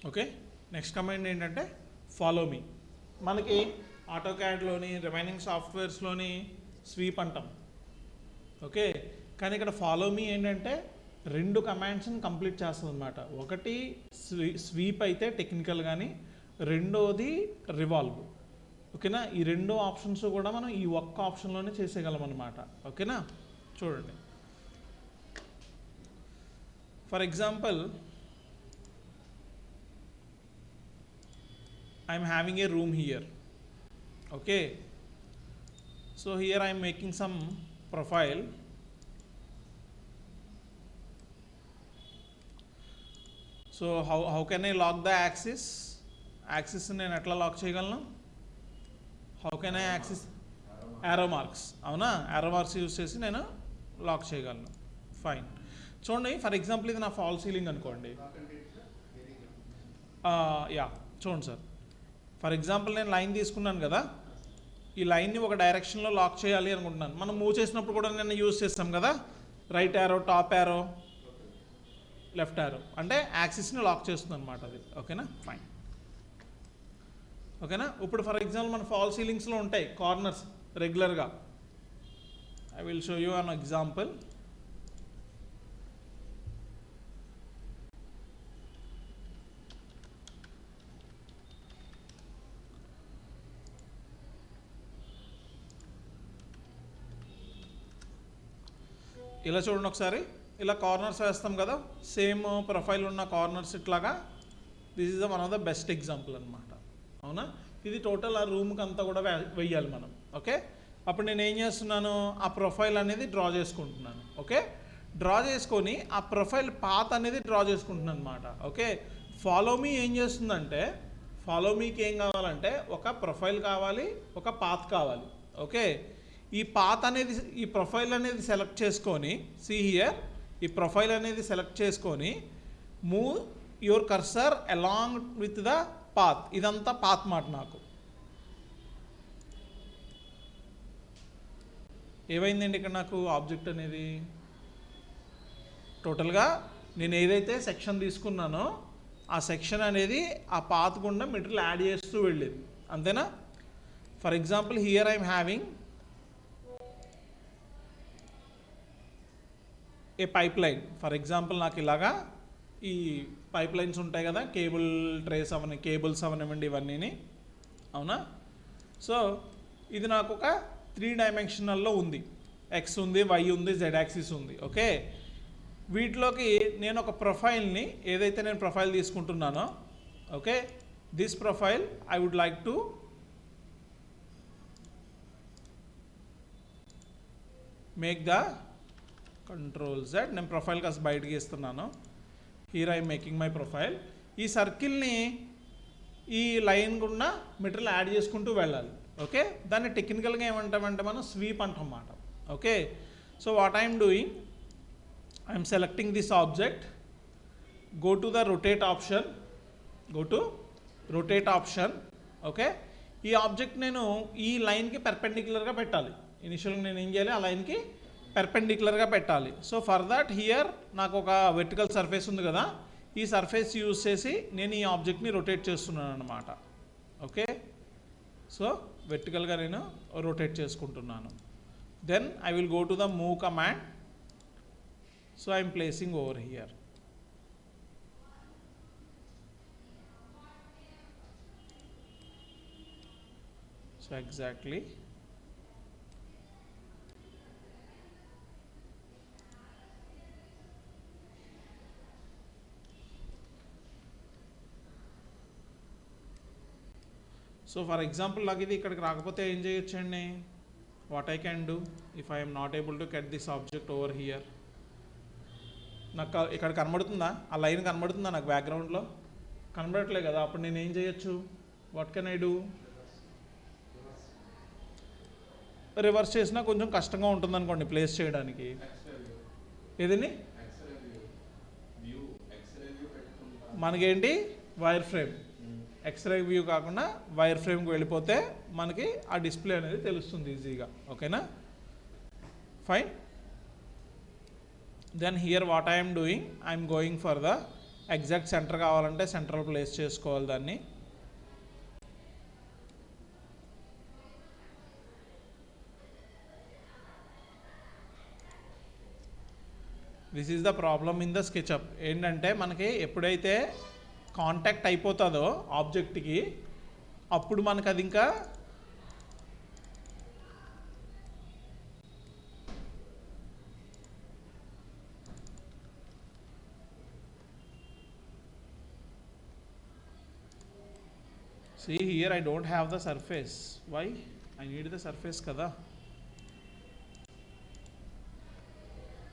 Okay, next command ఏంటంటే follow me. మనకి ఆటోక్యాడ్లోని remaining సాఫ్ట్వేర్స్లోని sweep అంటాం. ఓకే, కానీ ఇక్కడ ఫాలో మీ ఏంటంటే 2 కమాండ్స్ని కంప్లీట్ చేస్తుంది అనమాట. ఒకటి స్వీప్ అయితే టెక్నికల్, కానీ రెండోది రివాల్వ్. ఓకేనా, ఈ 2 ఆప్షన్స్ కూడా మనం ఈ ఒక్క ఆప్షన్లోనే చేసేయగలం అనమాట. ఓకేనా, చూడండి. For example, I'm having a room here. Okay, so here I'm making some profile. So how can I lock the axis? Axis నేను ఎట్లా లాక్ చేయగలను? How can I access? Arrow marks. అవునా, arrow marks యూజ్ చేసి నేను lock చేయగలను. Fine. చూడండి, for example ఇది నా ఫాల్ సీలింగ్ అనుకోండి. యా, చూడండి సార్. ఫర్ ఎగ్జాంపుల్ నేను లైన్ తీసుకున్నాను కదా, ఈ లైన్ని ఒక డైరెక్షన్లో లాక్ చేయాలి అనుకుంటున్నాను. మనం మూవ్ చేసినప్పుడు కూడా నేను యూజ్ చేస్తాం కదా, right arrow, top arrow, left arrow, అంటే యాక్సిస్ని లాక్ చేస్తుంది అనమాట అది. ఓకేనా, ఫైన్. ఓకేనా, ఇప్పుడు ఫర్ ఎగ్జాంపుల్ మన ఫాల్ సీలింగ్స్లో ఉంటాయి కార్నర్స్ రెగ్యులర్గా. I will show you an example. ఇలా చూడండి ఒకసారి, ఇలా కార్నర్స్ వేస్తాం కదా, సేమ్ ప్రొఫైల్ ఉన్న కార్నర్స్ ఇట్లాగా. This is one of the best example అనమాట. అవునా, ఇది టోటల్ ఆ రూమ్కి అంతా కూడా వెయ్యాలి మనం. ఓకే, అప్పుడు నేను ఏం చేస్తున్నాను, ఆ ప్రొఫైల్ అనేది డ్రా చేసుకుంటున్నాను. ఓకే, డ్రా చేసుకొని ఆ ప్రొఫైల్ పాత్ అనేది డ్రా చేసుకుంటున్నాను అనమాట. ఓకే, ఫాలో మీ ఏం చేస్తుందంటే, ఫాలో మీకి ఏం కావాలంటే ఒక ప్రొఫైల్ కావాలి, ఒక పాత్ కావాలి. ఓకే, ఈ పాత్ అనేది, ఈ ప్రొఫైల్ అనేది సెలెక్ట్ చేసుకొని, సీ హియర్, ఈ ప్రొఫైల్ అనేది సెలెక్ట్ చేసుకొని move your cursor along with the path. ఇదంతా పాత్ మాట. నాకు ఏమైందండి ఇక్కడ, నాకు ఆబ్జెక్ట్ అనేది టోటల్గా నేను ఏదైతే సెక్షన్ తీసుకున్నానో ఆ సెక్షన్ అనేది ఆ పాత్ గుండా మెటీరియల్ యాడ్ చేస్తూ వెళ్ళేది. అంతేనా? For example here I'm having a pipe line. For example నాకు ఇలాగా ఈ పైప్ లైన్స్ ఉంటాయి కదా, కేబుల్ ట్రేస్ అవన్నీ, కేబుల్స్ అవనివ్వండి ఇవన్నీ. అవునా, సో ఇది నాకు ఒక 3 డైమెన్షనల్లో ఉంది. ఎక్స్ ఉంది, వై ఉంది, జెడ్ యాక్సిస్ ఉంది. ఓకే, వీటిలోకి నేను ఒక ప్రొఫైల్ని, ఏదైతే నేను ప్రొఫైల్ తీసుకుంటున్నానో, okay, this profile I would like to make the control Z. నేను ప్రొఫైల్ కాస్త బయటకి ఇస్తున్నాను. Here I making my profile. ఈ సర్కిల్ని ఈ లైన్ గుండా మెటీరియల్ యాడ్ చేసుకుంటూ వెళ్ళాలి. ఓకే, దాన్ని టెక్నికల్గా ఏమంటామంటే మనం స్వీప్ అంటాం అన్నమాట. Okay, so what I'm doing, I'm selecting this object, go to the rotate option, go to rotate option. Okay, ఈ ఆబ్జెక్ట్ నేను ఈ లైన్కి పెర్పెండిక్యులర్గా పెట్టాలి. ఇనిషియల్గా నేను ఏం చేయాలి, ఆ లైన్కి పెర్పెండిక్యులర్గా పెట్టాలి. సో ఫర్ దట్ హియర్ నాకు ఒక వెర్టికల్ సర్ఫేస్ ఉంది కదా, ఈ సర్ఫేస్ యూజ్ చేసి నేను ఈ ఆబ్జెక్ట్ని రొటేట్ చేస్తున్నాను అన్నమాట. ఓకే, సో వెర్టికల్గా నేను రొటేట్ చేసుకుంటున్నాను. Then I will go to the move command. So I'm placing over here. So exactly so for example నాకు ఇది ఇక్కడికి రాకపోతే ఏం చేయొచ్చండి, what I can do if I'm not able to get this object over here. నాకు ఇక్కడ కనబడుతుందా, ఆ లైన్ కనబడుతుందా నాకు బ్యాక్గ్రౌండ్లో? కనబడట్లేదు కదా, అప్పుడు నేను ఏం చేయొచ్చు, what can I do? Reverse చేసినా కొంచెం కష్టంగా ఉంటుంది అనుకోండి ప్లేస్ చేయడానికి. ఏదండి, మనకేంటి వైర్ ఫ్రేమ్, ఎక్స్రే వ్యూ కాకుండా వైర్ ఫ్రేమ్కి వెళ్ళిపోతే మనకి ఆ డిస్ప్లే అనేది తెలుస్తుంది ఈజీగా. ఓకేనా, fine. Then here what I'm doing, I'm going for the exact center కావాలంటే సెంటర్ ప్లేస్ చేసుకోవాలి దాన్ని. This is the problem in the SketchUp. ఏంటంటే మనకి ఎప్పుడైతే కాంటాక్ట్ అయిపోతుందో ఆబ్జెక్ట్కి అప్పుడు మనకు అది ఇంకా see here I don't have the surface. Why? I need the surface kada.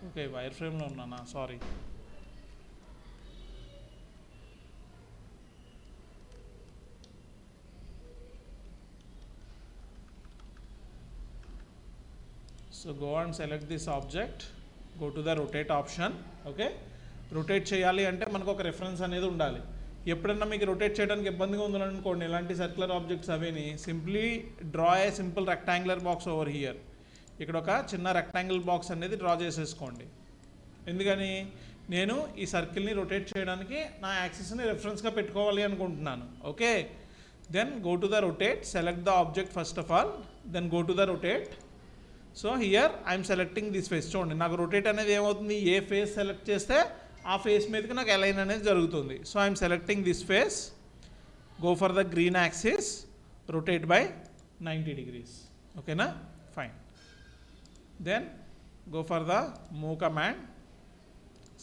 Okay, wireframe lo unnana, sorry. So go and select this object, go to the rotate option. Okay, rotate చేయాలి అంటే మనకు ఒక reference అనేది ఉండాలి. ఎప్పుడన్నా మీకు rotate చేయడానికి ఇబ్బందిగా ఉందనుకోండి ఇలాంటి సర్క్యులర్ ఆబ్జెక్ట్స్ అవిని, simply draw a simple rectangular box over here. ఇక్కడ ఒక చిన్న రెక్టాంగిల్ బాక్స్ అనేది డ్రా చేసేసుకోండి. ఎందుకని నేను ఈ సర్కిల్ని రొటేట్ చేయడానికి నా యాక్సిస్ని రెఫరెన్స్గా పెట్టుకోవాలి అనుకుంటున్నాను. Okay, then go to the rotate, select the object first of all, then go to the rotate. So here I'm selecting this face. చూడండి నాకు రొటేట్ అనేది ఏమవుతుంది, ఏ ఫేస్ సెలెక్ట్ చేస్తే ఆ ఫేస్ మీదకి నాకు అలైన్ అనేది జరుగుతుంది. So I'm selecting this face, go for the green axis, rotate by 90 degrees. ఓకేనా, fine. Then go for the move command,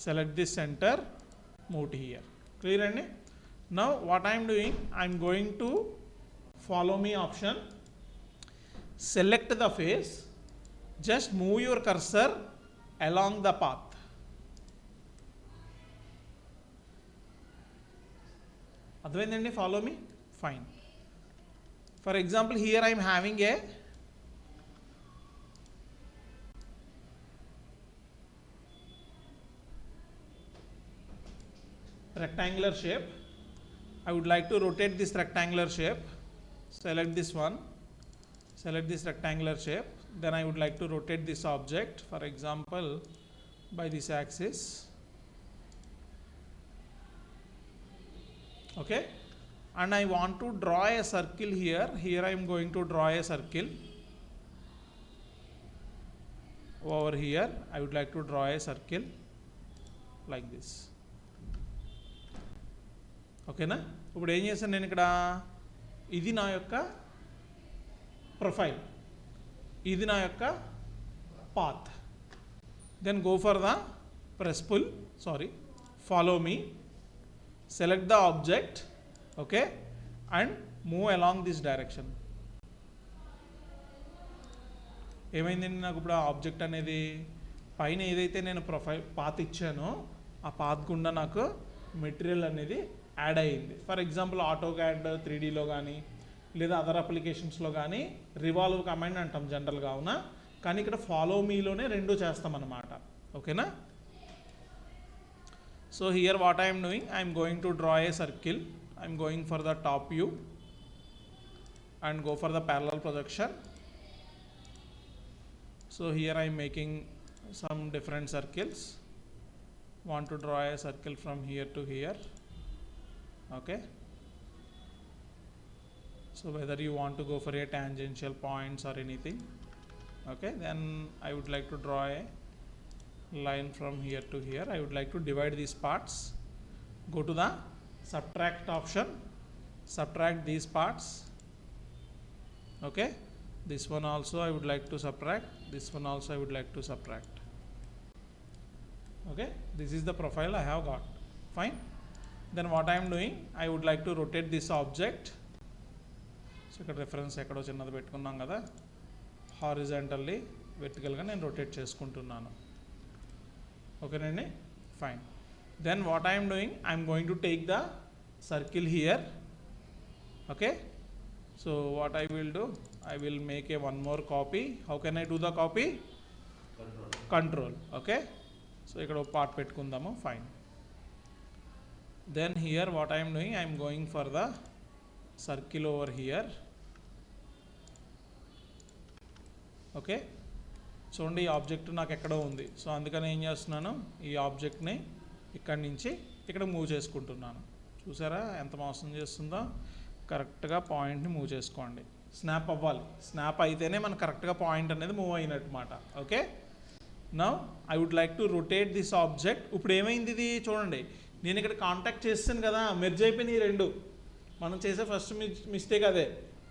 select this center, move to here. Clear అండి. Now what I am doing, I am going to follow me option, select the face, just move your cursor along the path. అర్థమైందండి, follow me, fine. For example here I am having a rectangular shape. I would like to rotate this rectangular shape. Select this one, select this rectangular shape. Then I would like to rotate this object, for example by this axis. Okay, and I want to draw a circle here. Here I am going to draw a circle. Over here I would like to draw a circle like this. ఓకేనా, ఇప్పుడు ఏం చేశాను నేను ఇక్కడ, ఇది నా యొక్క profile, ఇది నా యొక్క path. Then go for the press pull, sorry, follow me, select the object, okay, and move along this direction. ఏమైందండి నాకు ఇప్పుడు ఆ ఆబ్జెక్ట్ అనేది పైన ఏదైతే నేను ప్రొఫైల్ పాత్ ఇచ్చానో ఆ పాత్ గుండా నాకు మెటీరియల్ అనేది యాడ్ అయ్యింది. ఫర్ ఎగ్జాంపుల్ ఆటోకాడ్ 3Dలో కానీ లేదా అదర్ అప్లికేషన్స్లో కానీ రివాల్వ్ కమాండ్ అంటాం జనరల్గా, అవునా, కానీ ఇక్కడ ఫాలో మీలోనే రెండు చేస్తామన్నమాట. ఓకేనా, so here what I'm doing, I'm going to draw a circle. I'm going for the top view and go for the parallel projection. So here I'm making some different circles. Want to draw a circle from here to here. Okay, so whether you want to go for a tangential points or anything, okay, then I would like to draw a line from here to here. I would like to divide these parts. Go to the subtract option, subtract these parts. Okay, this one also I would like to subtract, this one also I would like to subtract. Okay, this is the profile I have got. Fine. Then what I am doing, I would like to rotate this object. So ఇక్కడ reference ఎక్కడో చిన్నది పెట్టుకున్నాం కదా, horizontally వెర్టికల్గా నేను rotate చేసుకుంటున్నాను. ఓకేనండి, fine. Then what I'm doing, I'm going to take the circle here. Okay, so what I will do, I will make a one more copy. How can I do the copy? Control. Okay, so ikkada part pettukundamu, fine. Then here what I am doing, I am going for the circle over here. Okay, చూడండి ఈ object నాకు ఎక్కడో ఉంది, so అందుకని ఏం చేస్తున్నాను, ఈ ఆబ్జెక్ట్ని ఇక్కడి నుంచి ఇక్కడ మూవ్ చేసుకుంటున్నాను. చూసారా ఎంత మోసం చేస్తుందో? కరెక్ట్గా పాయింట్ని మూవ్ చేసుకోండి. స్నాప్ అవ్వాలి. స్నాప్ అయితేనే మనకు కరెక్ట్గా పాయింట్ అనేది మూవ్ అయినట్టు మాట. Okay, now I would like to rotate this object. ఇప్పుడు ఏమైంది ఇది చూడండి, నేను ఇక్కడ కాంటాక్ట్ చేస్తాను కదా, మెర్జ్ అయిపోయినాయి రెండు. మనం చేసే ఫస్ట్ మిస్టేక్ అదే,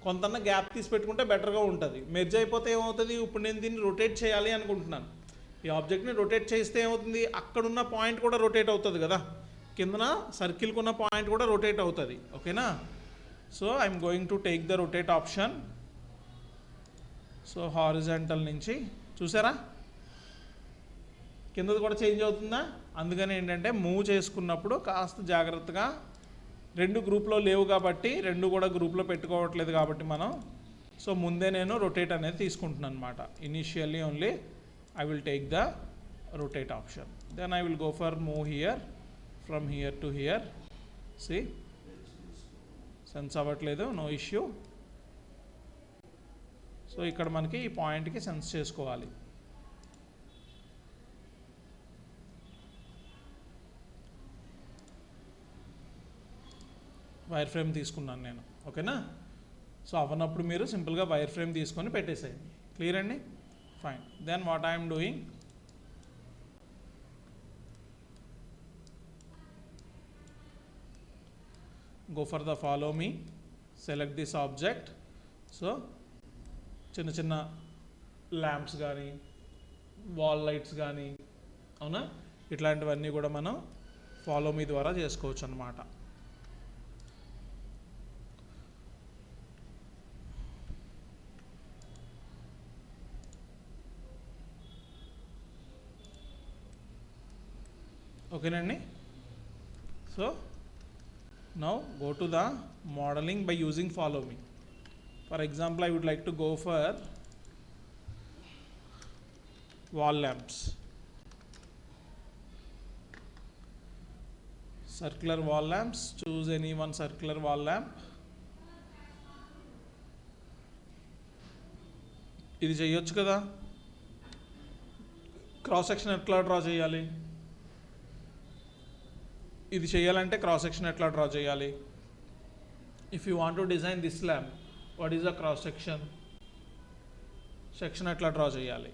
కొంతన్న గ్యాప్ తీసి పెట్టుకుంటే బెటర్గా ఉంటుంది. మెర్జ్ అయిపోతే ఏమవుతుంది, ఇప్పుడు నేను దీన్ని రొటేట్ చేయాలి అనుకుంటున్నాను. ఈ ఆబ్జెక్ట్ని రొటేట్ చేస్తే ఏమవుతుంది, అక్కడున్న పాయింట్ కూడా రొటేట్ అవుతుంది కదా, కిందన సర్కిల్కి ఉన్న పాయింట్ కూడా రొటేట్ అవుతుంది. ఓకేనా? So I'm going to take the rotate option. So horizontal నుంచి చూసారా కిందది కూడా చేంజ్ అవుతుందా? అందుకని ఏంటంటే మూవ్ చేసుకున్నప్పుడు కాస్త జాగ్రత్తగా, రెండు గ్రూప్లో లేవు కాబట్టి, రెండు కూడా గ్రూప్లో పెట్టుకోవట్లేదు కాబట్టి మనం, సో ముందే నేను రొటేట్ అనేది తీసుకుంటున్నాను అనమాట. Initially only I will take the rotate option, then I will go for move here, from here to here. సి సెన్స్ అవ్వట్లేదు, నో ఇష్యూ. సో ఇక్కడ మనకి ఈ పాయింట్కి సెన్స్ చేసుకోవాలి. వైర్ ఫ్రేమ్ తీసుకున్నాను నేను. ఓకేనా? సో అవన్నప్పుడు మీరు సింపుల్గా వైర్ ఫ్రేమ్ తీసుకొని పెట్టేసేయండి. క్లియర్ అండి? Fine. Then what I'm doing, go for the follow me, select this object. So చిన్న చిన్న ల్యాంప్స్ కానీ, వాల్ లైట్స్ కానీ, అవునా, ఇట్లాంటివన్నీ కూడా మనం ఫాలో మీ ద్వారా చేసుకోవచ్చు అన్నమాట. ఓకేనండి? So now go to the modeling by using follow me. For example, I would like to go for wall lamps, circular wall lamps. Choose any one circular wall lamp. ఇది చేయొచ్చు కదా. Cross section ఎట్లా draw చేయాలి, ఇది చేయాలంటే cross section ఎట్లా draw చేయాలి? If you want to design this lamp, what is the cross section, section ఎట్లా డ్రా చేయాలి?